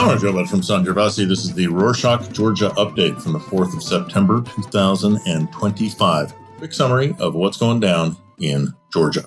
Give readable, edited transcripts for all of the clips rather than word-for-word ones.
I'm Joe Butt from San Gervasi. This is the Rorschach, Georgia update from the 4th of September, 2025. Quick summary of what's going down in Georgia.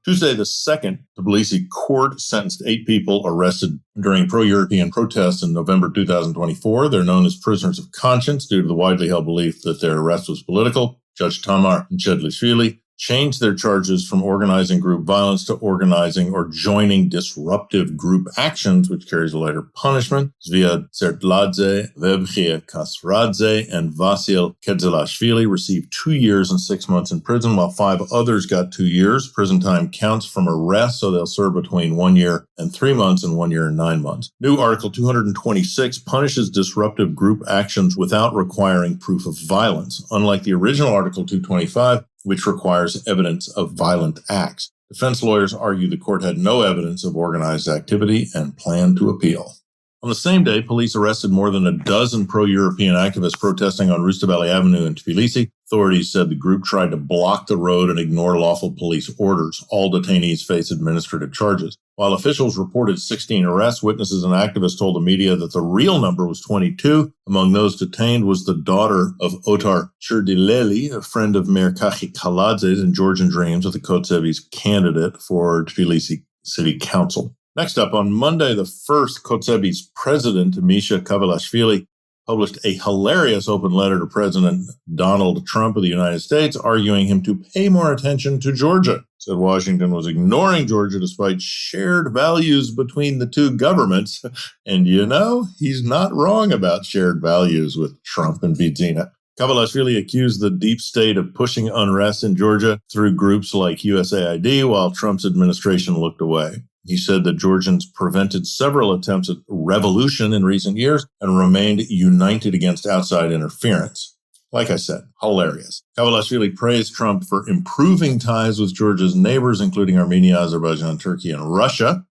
Tuesday the 2nd, the Tbilisi court sentenced 8 people arrested during pro-European protests in November 2024. They're known as prisoners of conscience due to the widely held belief that their arrest was political. Judge Tamar Kavelashvili changed their charges from organizing group violence to organizing or joining disruptive group actions, which carries a lighter punishment. Zvia Kaladze, Vebchia Kasradze, and Vasil Kavelashvili received 2 years and 6 months in prison, while 5 others got 2 years. Prison time counts from arrest, so they'll serve between 1 year and 3 months and 1 year and 9 months. New Article 226 punishes disruptive group actions without requiring proof of violence, unlike the original Article 225, which requires evidence of violent acts. Defense lawyers argue the court had no evidence of organized activity and plan to appeal. On the same day, police arrested more than a dozen pro-European activists protesting on Rustaveli Avenue in Tbilisi. Authorities said the group tried to block the road and ignore lawful police orders. All detainees face administrative charges. While officials reported 16 arrests, witnesses and activists told the media that the real number was 22. Among those detained was the daughter of Otar Cherdileli, a friend of Mayor Kaladze and Georgian Dreams of the Kotzevi's candidate for Tbilisi City Council. Next up, on Monday the 1st, Kotzevi's president, Misha Kavelashvili, published a hilarious open letter to President Donald Trump of the United States, arguing him to pay more attention to Georgia. Said Washington was ignoring Georgia despite shared values between the two governments. And you know, he's not wrong about shared values with Trump and Bidzina. Kavelashvili accused the deep state of pushing unrest in Georgia through groups like USAID, while Trump's administration looked away. He said that Georgians prevented several attempts at revolution in recent years and remained united against outside interference. Like I said, hilarious. Kavelashvili praised Trump for improving ties with Georgia's neighbors, including Armenia, Azerbaijan, Turkey, and Russia,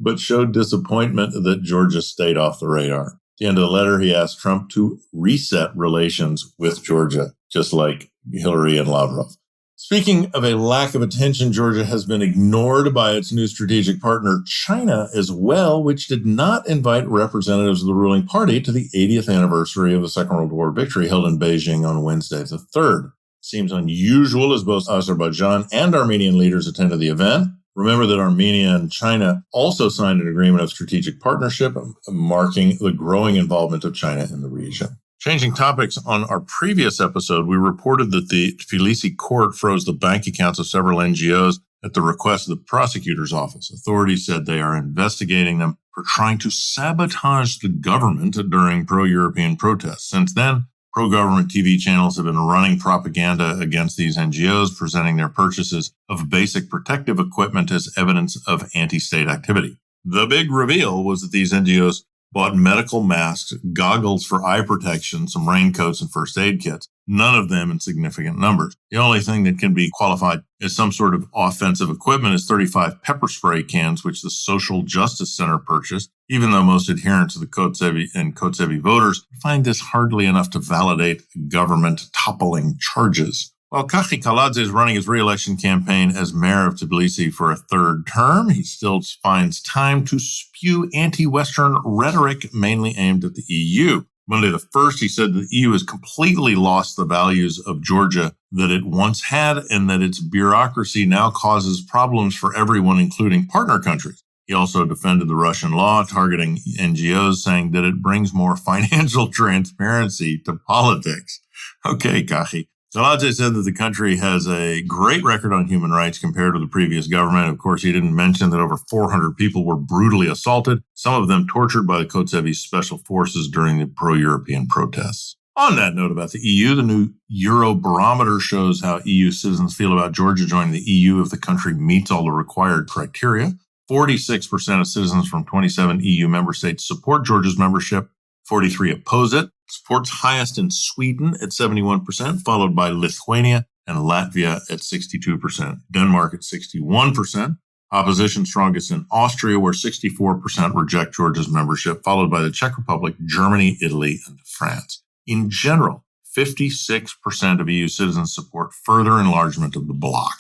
but showed disappointment that Georgia stayed off the radar. At the end of the letter, he asked Trump to reset relations with Georgia, just like Hillary and Lavrov. Speaking of a lack of attention, Georgia has been ignored by its new strategic partner, China, as well, which did not invite representatives of the ruling party to the 80th anniversary of the Second World War victory held in Beijing on Wednesday the 3rd. Seems unusual as both Azerbaijan and Armenian leaders attended the event. Remember that Armenia and China also signed an agreement of strategic partnership, marking the growing involvement of China in the region. Changing topics, on our previous episode, we reported that the Tbilisi court froze the bank accounts of several NGOs at the request of the prosecutor's office. Authorities said they are investigating them for trying to sabotage the government during pro-European protests. Since then, pro-government TV channels have been running propaganda against these NGOs, presenting their purchases of basic protective equipment as evidence of anti-state activity. The big reveal was that these NGOs bought medical masks, goggles for eye protection, some raincoats, and first aid kits, none of them in significant numbers. The only thing that can be qualified as some sort of offensive equipment is 35 pepper spray cans, which the Social Justice Center purchased, even though most adherents of the Kotzevi and Kotzevi voters find this hardly enough to validate government toppling charges. While Kaladze is running his re-election campaign as mayor of Tbilisi for a 3rd term, he still finds time to spew anti-Western rhetoric mainly aimed at the EU. Monday the 1st, he said the EU has completely lost the values of Georgia that it once had and that its bureaucracy now causes problems for everyone, including partner countries. He also defended the Russian law targeting NGOs, saying that it brings more financial transparency to politics. Okay, Kachi. Kaladze said that the country has a great record on human rights compared to the previous government. Of course, he didn't mention that over 400 people were brutally assaulted, some of them tortured by the Kotzevi special forces during the pro-European protests. On that note about the EU, the new Eurobarometer shows how EU citizens feel about Georgia joining the EU if the country meets all the required criteria. 46% of citizens from 27 EU member states support Georgia's membership. 43 oppose it. Support's highest in Sweden at 71%, followed by Lithuania and Latvia at 62%. Denmark at 61%. Opposition strongest in Austria, where 64% reject Georgia's membership, followed by the Czech Republic, Germany, Italy, and France. In general, 56% of EU citizens support further enlargement of the bloc.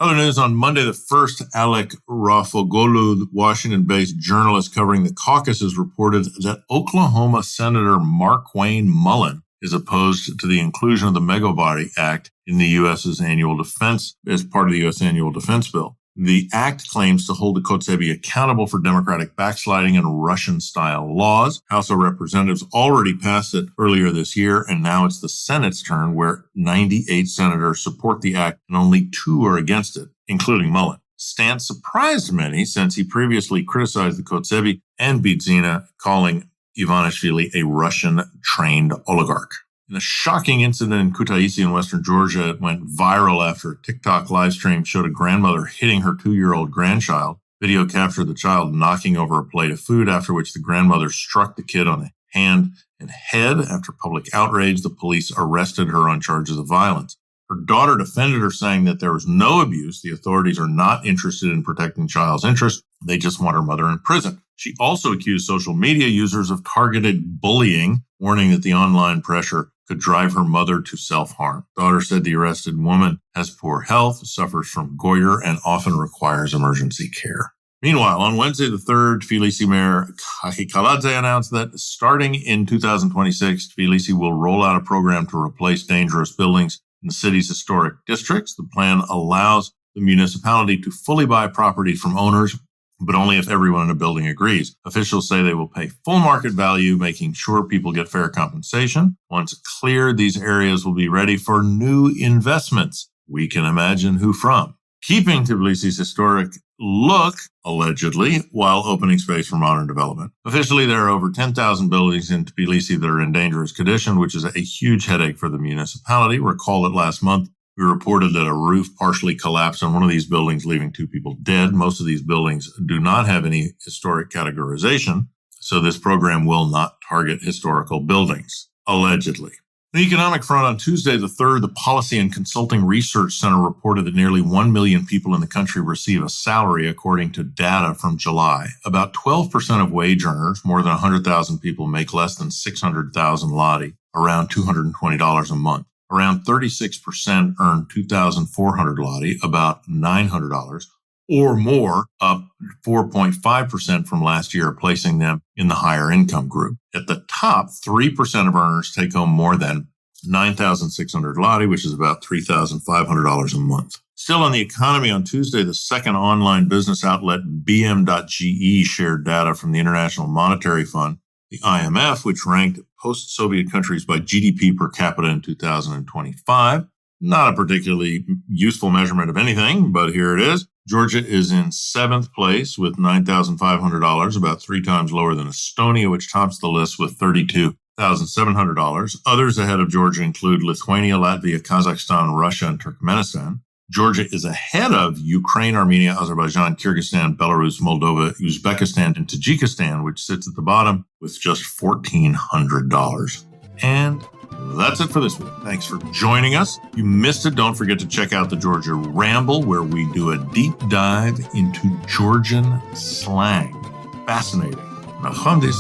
Other news on Monday, the first Alec Rafogolu, Washington-based journalist covering the caucuses, reported that Oklahoma Senator Mark Wayne Mullen is opposed to the inclusion of the Megabody Act in the U.S.'s annual defense as part of the U.S. annual defense bill. The act claims to hold the Kotzebue accountable for Democratic backsliding and Russian-style laws. House of Representatives already passed it earlier this year, and now it's the Senate's turn, where 98 senators support the act and only 2 are against it, including Mullen. Stance surprised many since he previously criticized the Kotzebue and Bidzina, calling Kavelashvili a Russian-trained oligarch. In a shocking incident in Kutaisi in western Georgia, it went viral after a Tik-Tok live stream showed a grandmother hitting her 2-year-old grandchild. Video captured the child knocking over a plate of food, after which the grandmother struck the kid on the hand and head. After public outrage, the police arrested her on charges of violence. Her daughter defended her, saying that there was no abuse. The authorities are not interested in protecting child's interests. They just want her mother in prison. She also accused social media users of targeted bullying, warning that the online pressure could drive her mother to self-harm. Daughter said the arrested woman has poor health, suffers from goiter, and often requires emergency care. Meanwhile, on Wednesday the 3rd, Tbilisi Mayor Kaladze announced that starting in 2026, Tbilisi will roll out a program to replace dangerous buildings in the city's historic districts. The plan allows the municipality to fully buy property from owners, but only if everyone in a building agrees. Officials say they will pay full market value, making sure people get fair compensation. Once cleared, these areas will be ready for new investments. We can imagine who from. Keeping Tbilisi's historic look, allegedly, while opening space for modern development. Officially, there are over 10,000 buildings in Tbilisi that are in dangerous condition, which is a huge headache for the municipality. Recall that last month, we reported that a roof partially collapsed on one of these buildings, leaving 2 people dead. Most of these buildings do not have any historic categorization, so this program will not target historical buildings, allegedly. On the economic front, on Tuesday the 3rd, the Policy and Consulting Research Center reported that nearly 1 million people in the country receive a salary, according to data from July. About 12% of wage earners, more than 100,000 people, make less than 600,000 lari, around $220 a month. Around 36% earn 2,400 lari, about $900, or more, up 4.5% from last year, placing them in the higher income group. At the top, 3% of earners take home more than 9,600 lari, which is about $3,500 a month. Still on the economy, on Tuesday, the second online business outlet BM.GE shared data from the International Monetary Fund, the IMF, which ranked post-Soviet countries by GDP per capita in 2025. Not a particularly useful measurement of anything, but here it is. Georgia is in 7th place with $9,500, about 3 times lower than Estonia, which tops the list with $32,700. Others ahead of Georgia include Lithuania, Latvia, Kazakhstan, Russia, and Turkmenistan. Georgia is ahead of Ukraine, Armenia, Azerbaijan, Kyrgyzstan, Belarus, Moldova, Uzbekistan, and Tajikistan, which sits at the bottom with just $1,400. And that's it for this week. Thanks for joining us. If you missed it, don't forget to check out the Georgia Ramble, where we do a deep dive into Georgian slang. Fascinating. Nachandis.